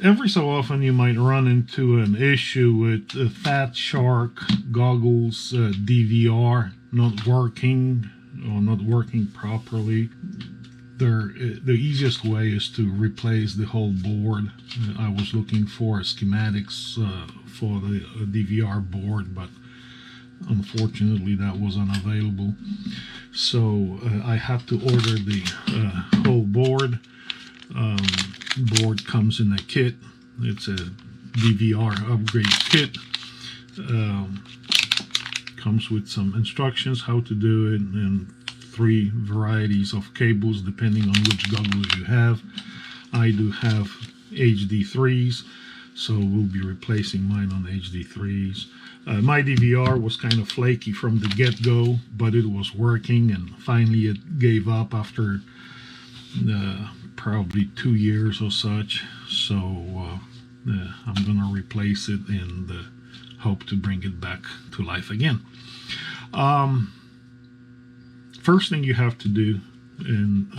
every so often you might run into an issue with Fat Shark goggles DVR not working or not working properly. The easiest way is to replace the whole board. I was looking for schematics for the DVR board, but unfortunately that was unavailable. So I had to order the whole board. Board comes in a kit. It's a DVR upgrade kit. Comes with some instructions how to do it and 3 varieties of cables depending on which goggles you have. I do have HD3s, so we'll be replacing mine on HD3s. My DVR was kind of flaky from the get-go, but it was working, and finally it gave up after probably 2 years or such. So I'm gonna replace it and hope to bring it back to life again. First thing you have to do and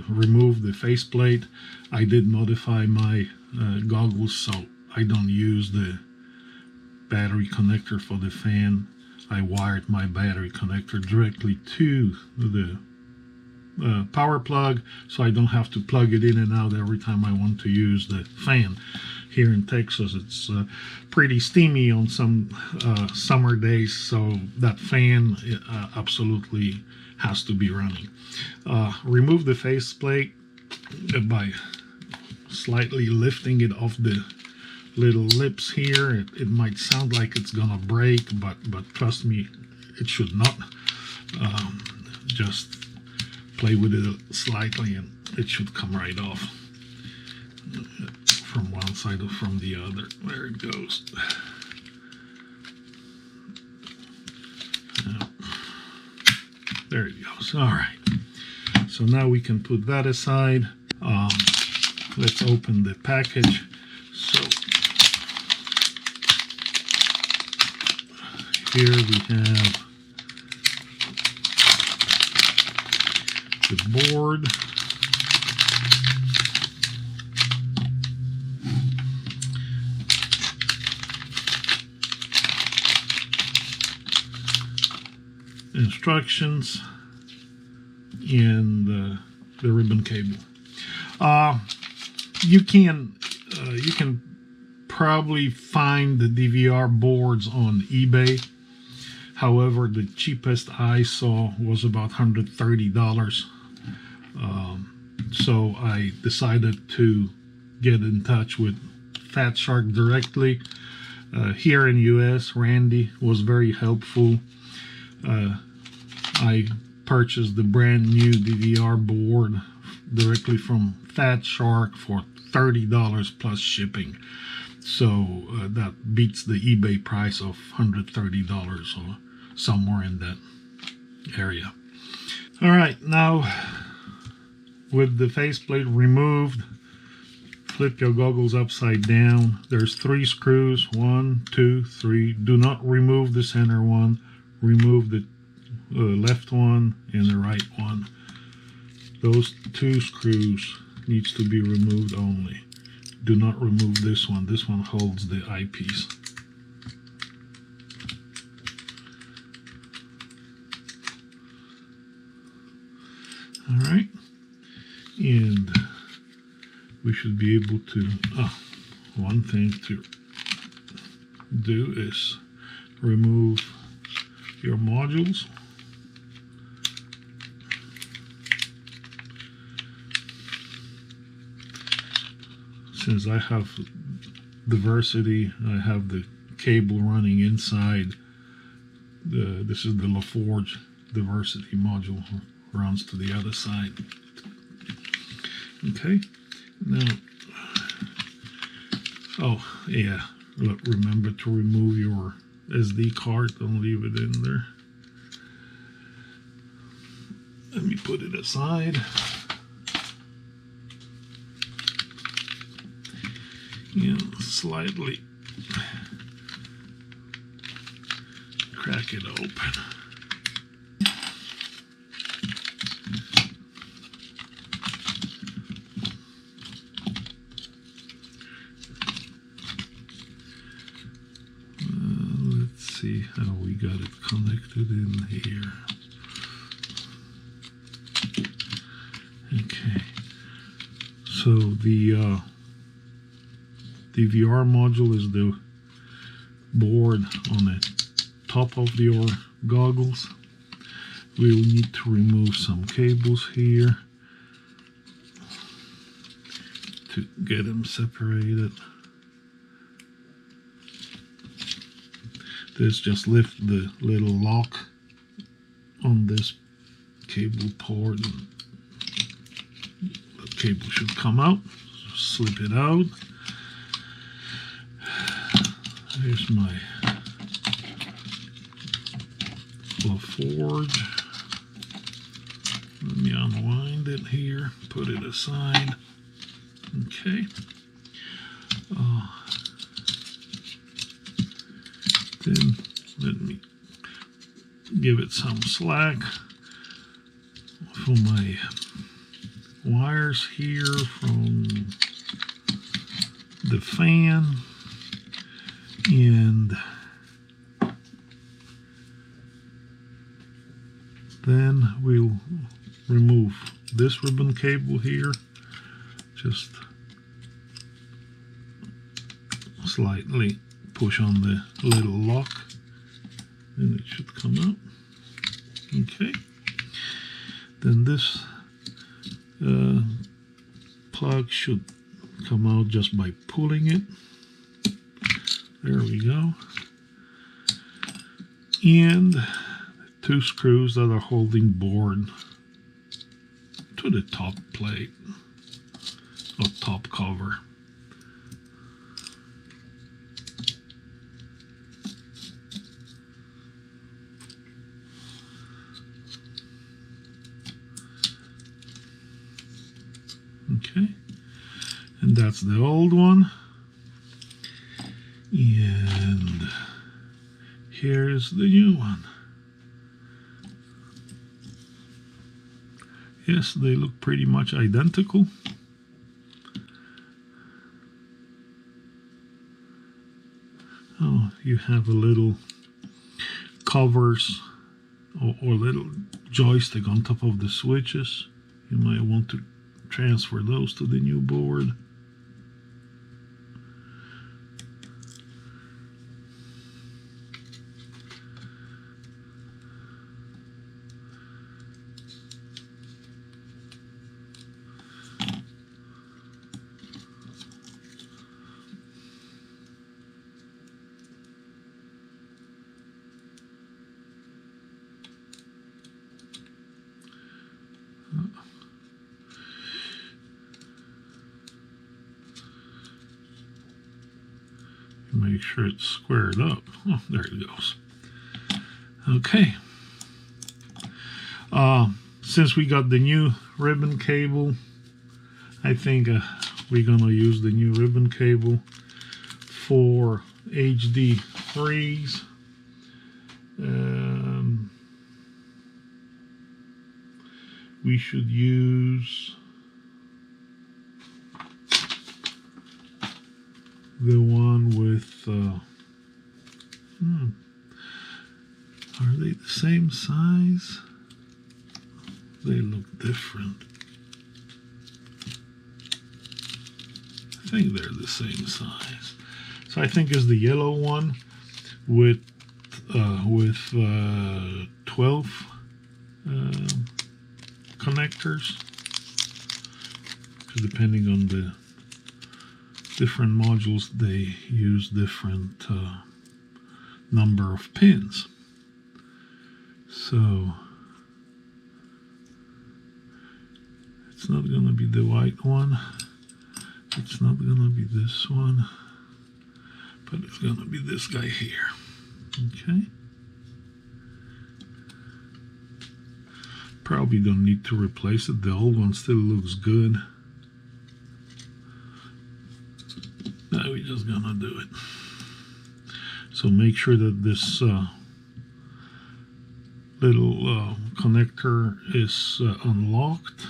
remove the faceplate. I did modify my goggles so I don't use the battery connector for the fan. I wired my battery connector directly to the power plug, so I don't have to plug it in and out every time I want to use the fan. Here in Texas, it's pretty steamy on some summer days, so that fan absolutely has to be running. Remove the faceplate by slightly lifting it off the little lips here. It might sound like it's gonna break, but trust me, it should not. Just play with it slightly and it should come right off from one side or from the other. There it goes. There it goes. All right, so now we can put that aside. Let's open the package. So here we have the board. Instructions and the ribbon cable. You can probably find the DVR boards on eBay. However, the cheapest I saw was about $130. So I decided to get in touch with Fat Shark directly. Here in US, Randy was very helpful. I purchased the brand new DVR board directly from Fat Shark for $30 plus shipping. So that beats the eBay price of $130 or somewhere in that area. All right, now with the faceplate removed, flip your goggles upside down. There's 3 screws, 1, 2, 3. Do not remove the center one. Remove the left one and the right one. Those 2 screws needs to be removed only. Do not remove this one. This one holds the eyepiece. All right, and we should be able to. One thing to do is remove your modules. Since I have diversity, I have the cable running inside. This is the LaForge diversity module, runs to the other side. Okay, now, oh yeah, look, remember to remove your SD card, don't leave it in there. Let me put it aside. And slightly crack it open. see how we got it connected in here. Okay, so the DVR module is the board on the top of your goggles. We'll need to remove some cables here to get them separated. This just lift the little lock on this cable port. The cable should come out. Slip it out. Here's my forge. Let me unwind it here. Put it aside. Okay. Then let me give it some slack for my wires here from the fan, and then we'll remove this ribbon cable here. Just slightly push on the little lock and it should come out. Okay. Then this plug should come out just by pulling it. There we go. And 2 screws that are holding board to the top plate or top cover. Okay, and that's the old one, and here's the new one. Yes, they look pretty much identical. Oh, you have a little covers or little joystick on top of the switches. You might want to transfer those to the new board. Make sure it's squared up. Oh, there it goes. Okay. Since we got the new ribbon cable, I think we're gonna use the new ribbon cable for HD3s. We should use the one with are they the same size? They look different. I think they're the same size. So I think it's the yellow one with 12 connectors, because depending on the different modules, they use different number of pins. So it's not going to be the white one, it's not going to be this one, but it's going to be this guy here. Okay. Probably don't need to replace it. The old one still looks good. Now we're just gonna do it. So make sure that this little connector is unlocked.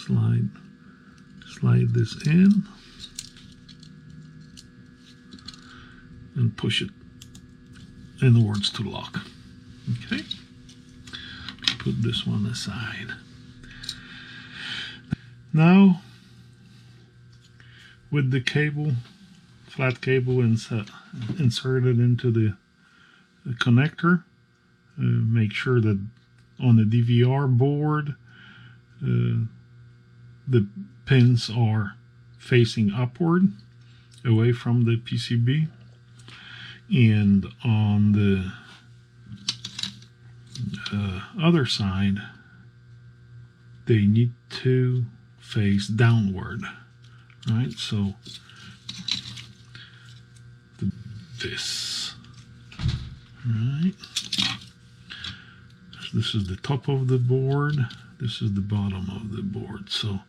slide this in and push it inwards to lock. Okay, put this one aside. Now, with the cable, flat cable inserted into the connector, make sure that on the DVR board the pins are facing upward away from the PCB, and on the other side they need to face downward, right? So this, right? This is the top of the board, this is the bottom of the board. So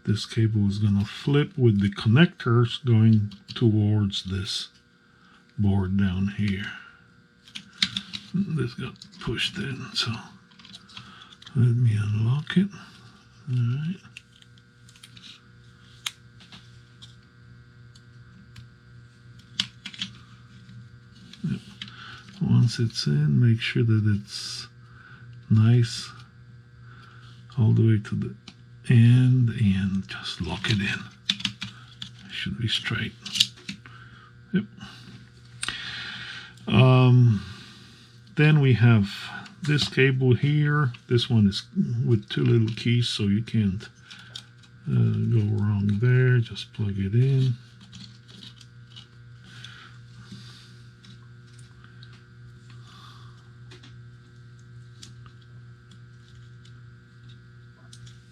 this cable is going to flip with the connectors going towards this board down here. This got pushed in, so let me unlock it. All right. Yep. Once it's in, make sure that it's nice all the way to the end and just lock it in. It should be straight. Yep. Then we have this cable here. This one is with two little keys, so you can't go wrong there. Just plug it in.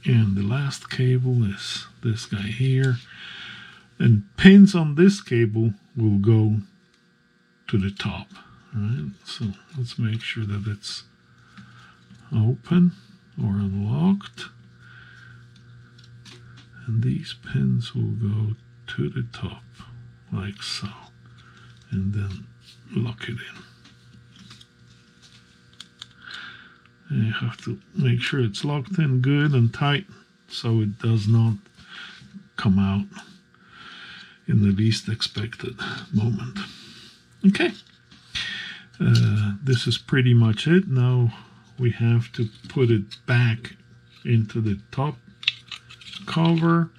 And the last cable is this guy here. And pins on this cable will go to the top. Right? So let's make sure that it's open or unlocked. And these pins will go to the top, like so. And then lock it in. And you have to make sure it's locked in good and tight so it does not come out in the least expected moment. Okay, this is pretty much it. Now we have to put it back into the top cover.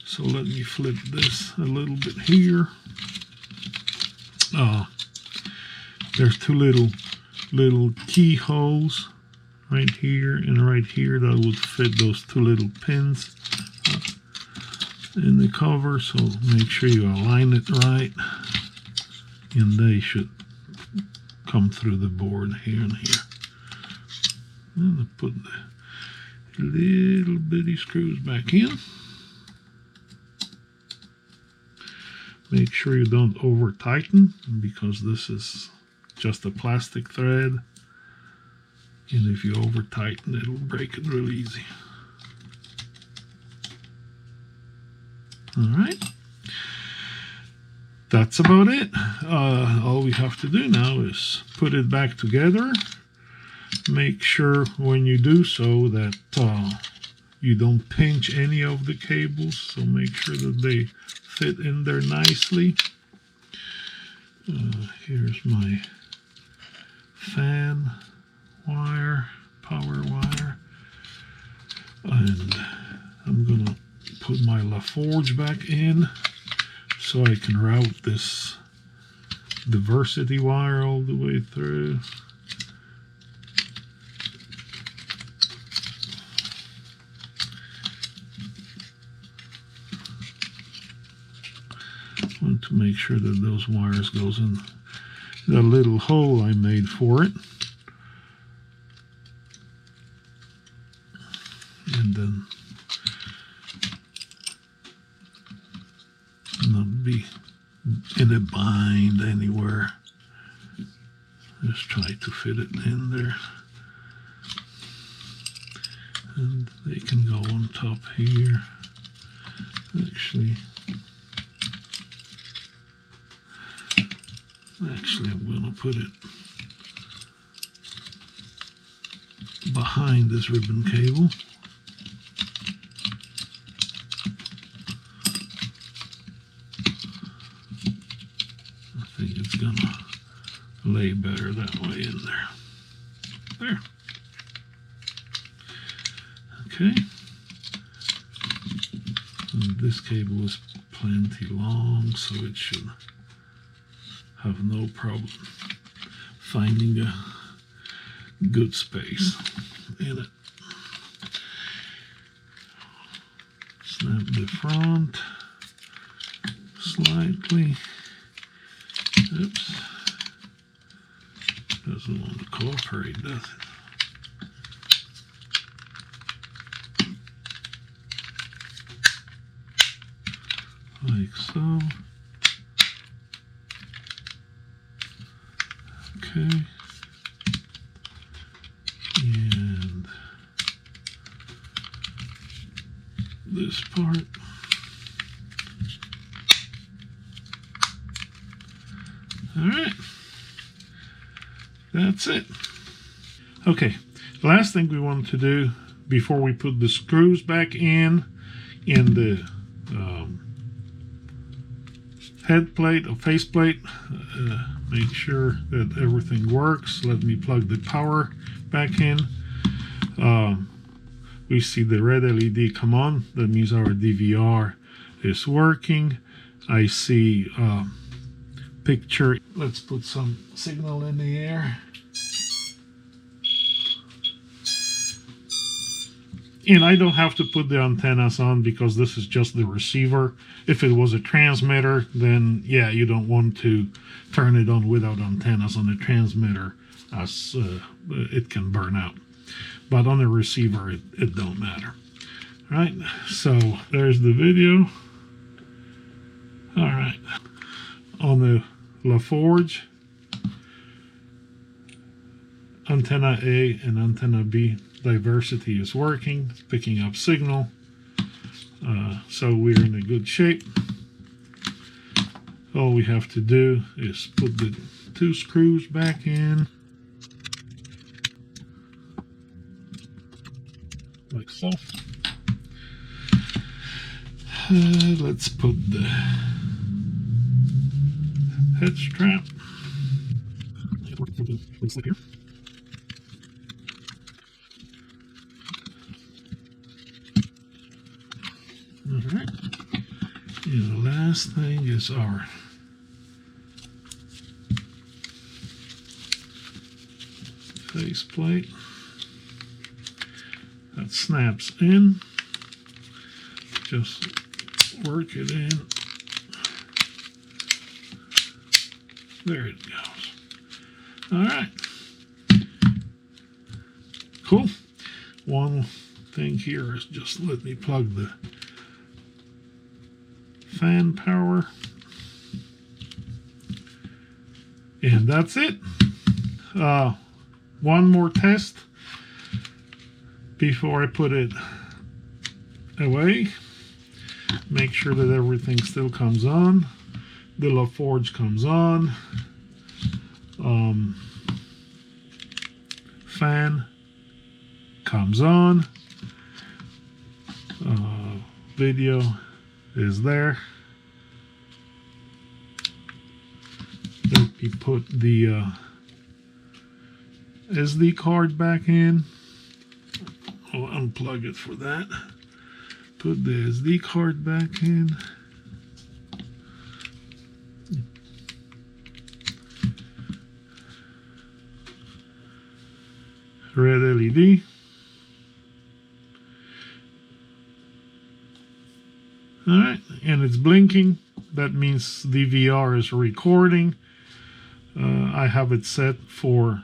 So let me flip this a little bit here. There's two little keyholes right here and right here that would fit those two little pins in the cover, so make sure you align it right, and they should come through the board here and here. And I'll put the little bitty screws back in. Make sure you don't over tighten, because this is just a plastic thread. And if you over tighten, it'll break it real easy. All right. That's about it. All we have to do now is put it back together. Make sure when you do so that you don't pinch any of the cables. So make sure that they fit in there nicely. Here's my fan wire, power wire, and I'm gonna put my LaForge back in so I can route this diversity wire all the way through. I want to make sure that those wires goes in that little hole I made for it. And then not be in a bind anywhere. Just try to fit it in there. And they can go on top here. Actually, I'm going to put it behind this ribbon cable. lay better that way in there. There. Okay. And this cable is plenty long, so it should have no problem finding a good space in it. Snap the front slightly. Oops. Doesn't want to cooperate, does it? Like so. Okay. And this part. All right. That's it. Okay. The last thing we want to do before we put the screws back in the head plate or face plate, make sure that everything works. Let me plug the power back in. We see the red LED come on. That means our DVR is working. I see picture. Let's put some signal in the air. And I don't have to put the antennas on because this is just the receiver. If it was a transmitter, then yeah, you don't want to turn it on without antennas on the transmitter, as it can burn out. But on the receiver, it don't matter. All right, so there's the video. All right, on the LaForge, antenna A and antenna B diversity is working. It's picking up signal, so we're in a good shape. All we have to do is put the two screws back in like so. Let's put the head strap. Here. Alright, and the last thing is our face plate that snaps in. Just work it in. There it goes. Alright, cool. One thing here is just let me plug the fan power, and that's it. One more test before I put it away. Make sure that everything still comes on. The LaForge comes on. Fan comes on. Video is there. Let me put the SD card back in. I'll unplug it for that. Put the SD card back in. Red LED. Alright, and it's blinking. That means DVR is recording. I have it set for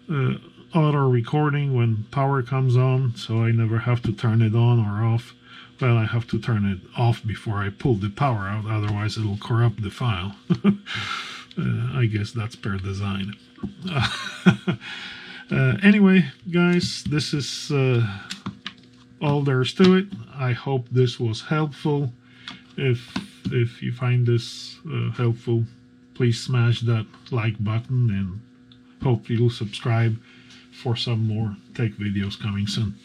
auto recording when power comes on, so I never have to turn it on or off. Well, I have to turn it off before I pull the power out, otherwise it'll corrupt the file. I guess that's per design. Anyway, guys, this is all there's to it. I hope this was helpful. If you find this helpful, please smash that like button, and hope you'll subscribe for some more tech videos coming soon.